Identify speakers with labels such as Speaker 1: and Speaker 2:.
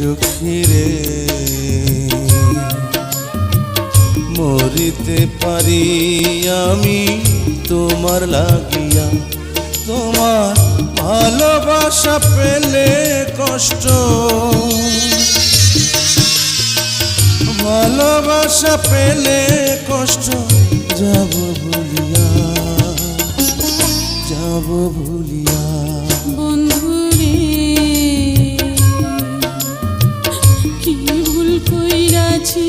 Speaker 1: সখী রে মরিতে পারি আমি তোমার লাগিয়া, তোমার ভালোবাসা পেলে কষ্ট, ভালোবাসা পেলে কষ্ট, যাব ভুলিয়া, যাব ভুলিয়া।
Speaker 2: বন্ধুরে কি ভুল কইরাছি